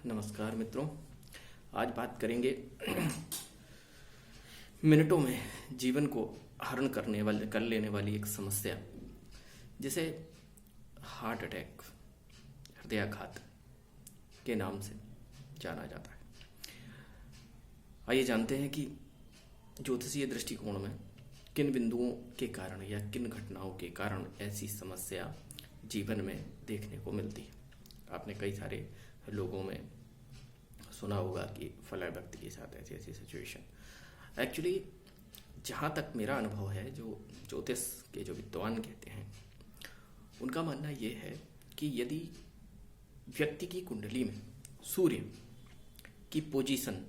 नमस्कार मित्रों। आज बात करेंगे मिनटों में जीवन को हरण कर लेने वाली एक समस्या जिसे हार्ट अटैक, हृदयाघात के नाम से जाना जाता है। आइए जानते हैं कि ज्योतिषीय दृष्टिकोण में किन बिंदुओं के कारण या किन घटनाओं के कारण ऐसी समस्या जीवन में देखने को मिलती है। आपने कई सारे लोगों में सुना होगा कि फलां व्यक्ति के साथ ऐसी ऐसी सिचुएशन। एक्चुअली जहाँ तक मेरा अनुभव है, जो ज्योतिष के जो विद्वान कहते हैं उनका मानना ये है कि यदि व्यक्ति की कुंडली में सूर्य की पोजीशन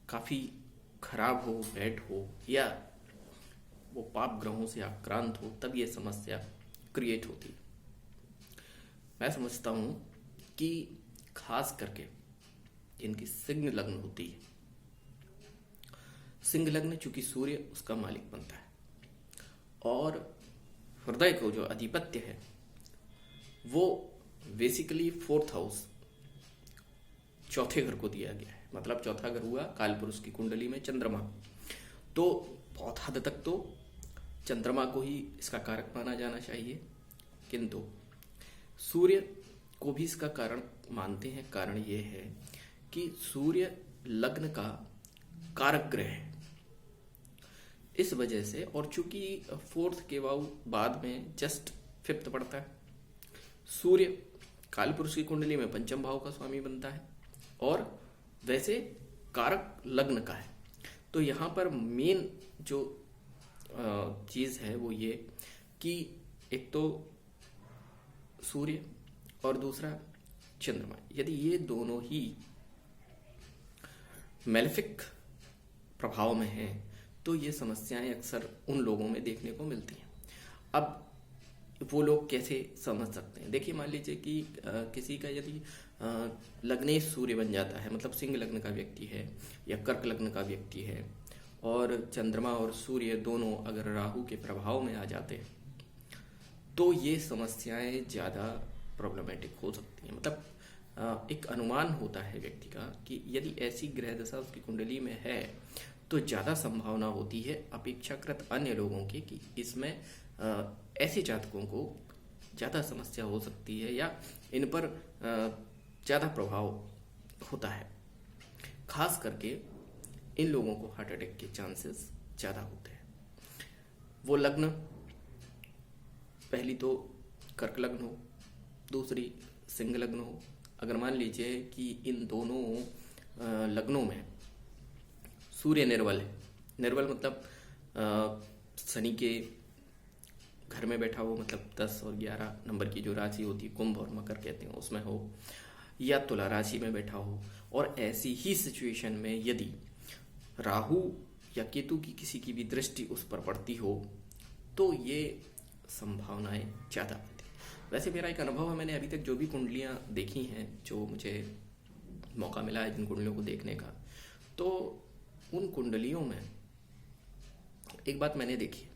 काफ़ी खराब हो, बैड हो, या वो पाप ग्रहों से आक्रांत हो, तब ये समस्या क्रिएट होती है। मैं समझता हूँ कि खास करके जिनकी सिंह लग्न होती है, सिंह लग्न चूंकि सूर्य उसका मालिक बनता है और हृदय को जो अधिपत्य है वो बेसिकली 4th हाउस, चौथे घर को दिया गया है। मतलब चौथा घर हुआ कालपुरुष की कुंडली में चंद्रमा। तो बहुत हद तक तो चंद्रमा को ही इसका कारक माना जाना चाहिए, किंतु सूर्य को भी इसका कारण मानते हैं। कारण ये है कि सूर्य लग्न का कारक ग्रह है, इस वजह से। और चूंकि 4th के बाद में जस्ट 5th पड़ता है, सूर्य कालपुरुष की कुंडली में पंचम भाव का स्वामी बनता है और वैसे कारक लग्न का है। तो यहाँ पर मेन जो चीज़ है वो ये कि एक तो सूर्य और दूसरा चंद्रमा, यदि ये दोनों ही मेलेफिक प्रभाव में हैं तो ये समस्याएं अक्सर उन लोगों में देखने को मिलती हैं। अब वो लोग कैसे समझ सकते हैं? देखिए, मान लीजिए कि किसी का यदि लग्नेश सूर्य बन जाता है, मतलब सिंह लग्न का व्यक्ति है या कर्क लग्न का व्यक्ति है, और चंद्रमा और सूर्य दोनों अगर राहु के प्रभाव में आ जाते हैं तो ये समस्याएं ज़्यादा प्रॉब्लमेटिक हो सकती हैं। मतलब एक अनुमान होता है व्यक्ति का कि यदि ऐसी ग्रह दशा उसकी कुंडली में है तो ज़्यादा संभावना होती है अपेक्षाकृत अन्य लोगों की कि इसमें ऐसे जातकों को ज़्यादा समस्या हो सकती है या इन पर ज़्यादा प्रभाव होता है। खास करके इन लोगों को हार्ट अटैक के चांसेस ज़्यादा होते हैं। वो लग्न, पहली तो कर्क लग्न हो, दूसरी सिंह लग्न हो। अगर मान लीजिए कि इन दोनों लग्नों में सूर्य निर्बल है, निर्बल मतलब शनि के घर में बैठा हो, मतलब 10 और 11 नंबर की जो राशि होती है, कुंभ और मकर कहते हैं, उसमें हो, या तुला राशि में बैठा हो, और ऐसी ही सिचुएशन में यदि राहु या केतु की किसी की भी दृष्टि उस पर पड़ती हो तो ये संभावनाएं ज़्यादा होती हैं। वैसे मेरा एक अनुभव है, मैंने अभी तक जो भी कुंडलियां देखी हैं, जो मुझे मौका मिला है जिन कुंडलियों को देखने का, तो उन कुंडलियों में एक बात मैंने देखी है,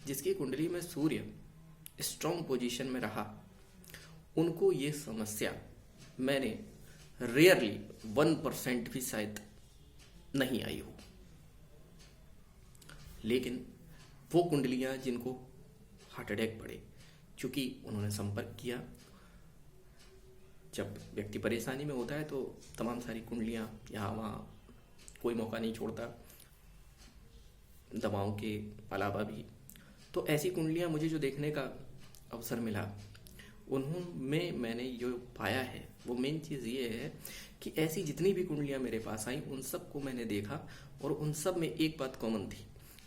जिसकी कुंडली में सूर्य स्ट्रॉन्ग पोजीशन में रहा, उनको ये समस्या मैंने रेयरली 1% भी शायद नहीं आई हो। लेकिन वो कुंडलियां जिनको हार्ट अटैक पड़े, चूंकि उन्होंने संपर्क किया, जब व्यक्ति परेशानी में होता है तो तमाम सारी कुंडलियां यहाँ वहाँ कोई मौका नहीं छोड़ता, दवाओं के अलावा भी। तो ऐसी कुंडलियां मुझे जो देखने का अवसर मिला, उनमें मैंने जो पाया है वो मेन चीज़ ये है कि ऐसी जितनी भी कुंडलियां मेरे पास आई उन सब को मैंने देखा और उन सब में एक बात कॉमन थी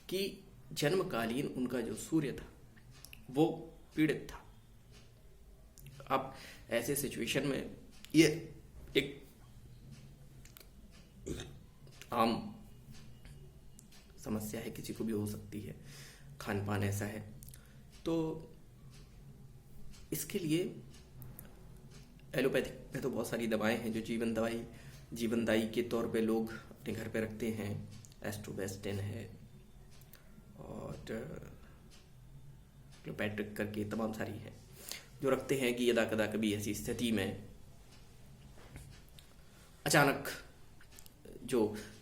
कि जन्मकालीन उनका जो सूर्य था वो पीड़ित था। अब ऐसे सिचुएशन में ये एक आम समस्या है, किसी को भी हो सकती है, खान पान ऐसा है। तो इसके लिए एलोपैथिक में तो बहुत सारी दवाएं हैं जो जीवनदायी के तौर पे लोग अपने घर पे रखते हैं। एस्ट्रोवेस्टिन है और करके तमाम सारी है जो रखते हैं कि यदा कदा कभी ऐसी स्थिति में अचानक जो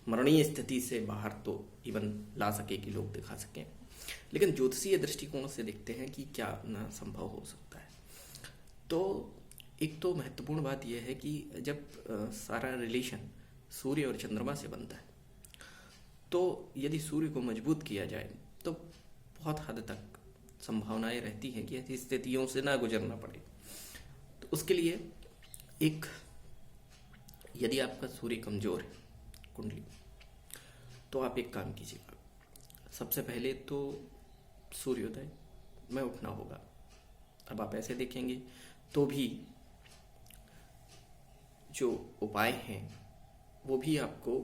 मरणीय स्थिति से बाहर तो इवन ला सके कि लोग दिखा सकें, लेकिन ज्योतिषीय दृष्टिकोण से देखते हैं कि क्या ना संभव हो सकता है। तो एक तो महत्वपूर्ण बात यह है कि जब सारा रिलेशन सूर्य और चंद्रमा से बनता है, तो यदि सूर्य को मजबूत किया जाए तो बहुत हद तक संभावनाएं रहती हैं कि ऐसी स्थितियों से ना गुजरना पड़े। तो उसके लिए एक, यदि आपका सूर्य कमजोर है कुंडली, तो आप एक काम कीजिएगा। सबसे पहले तो सूर्योदय में उठना होगा। अब आप ऐसे देखेंगे तो भी जो उपाय हैं वो भी आपको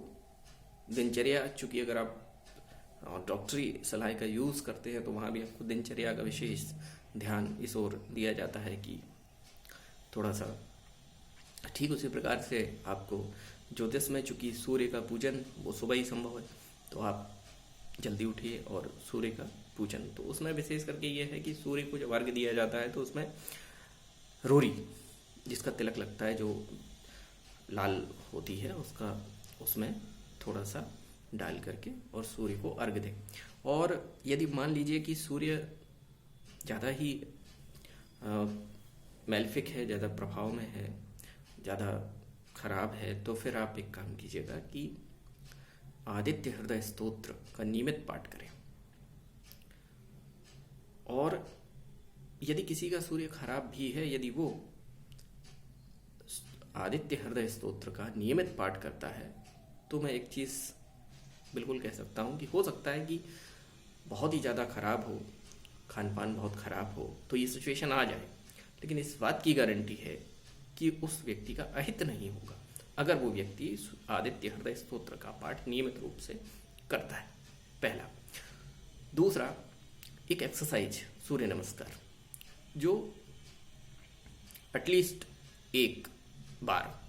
दिनचर्या, चूंकि अगर आप डॉक्टरी सलाह का यूज़ करते हैं तो वहाँ भी आपको दिनचर्या का विशेष ध्यान इस ओर दिया जाता है कि थोड़ा सा ठीक उसी प्रकार से आपको ज्योतिष में, चूंकि सूर्य का पूजन वो सुबह ही संभव है, तो आप जल्दी उठिए और सूर्य का पूजन। तो उसमें विशेष करके ये है कि सूर्य को जब अर्घ्य दिया जाता है तो उसमें रोरी जिसका तिलक लगता है, जो लाल होती है, उसका उसमें थोड़ा सा डाल करके और सूर्य को अर्घ्य दें। और यदि मान लीजिए कि सूर्य ज़्यादा ही मैल्फिक है, ज़्यादा प्रभाव में है, ज़्यादा खराब है, तो फिर आप एक काम कीजिएगा कि आदित्य हृदय स्तोत्र का नियमित पाठ करें। और यदि किसी का सूर्य खराब भी है, यदि वो आदित्य हृदय स्तोत्र का नियमित पाठ करता है, तो मैं एक चीज़ बिल्कुल कह सकता हूँ कि हो सकता है कि बहुत ही ज़्यादा खराब हो, खान पान बहुत खराब हो, तो ये सिचुएशन आ जाए, लेकिन इस बात की गारंटी है कि उस व्यक्ति का अहित नहीं होगा अगर वो व्यक्ति आदित्य हृदय स्तोत्र का पाठ नियमित रूप से करता है। पहला। दूसरा, एक एक्सरसाइज सूर्य नमस्कार, जो एटलीस्ट एक बार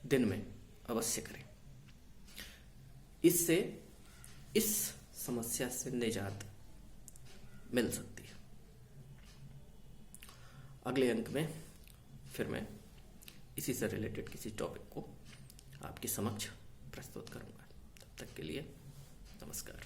दिन में अवश्य करें। इससे इस समस्या से निजात मिल सकती है। अगले अंक में फिर मैं इसी से रिलेटेड किसी टॉपिक को आपके समक्ष प्रस्तुत करूंगा। तब तक के लिए नमस्कार।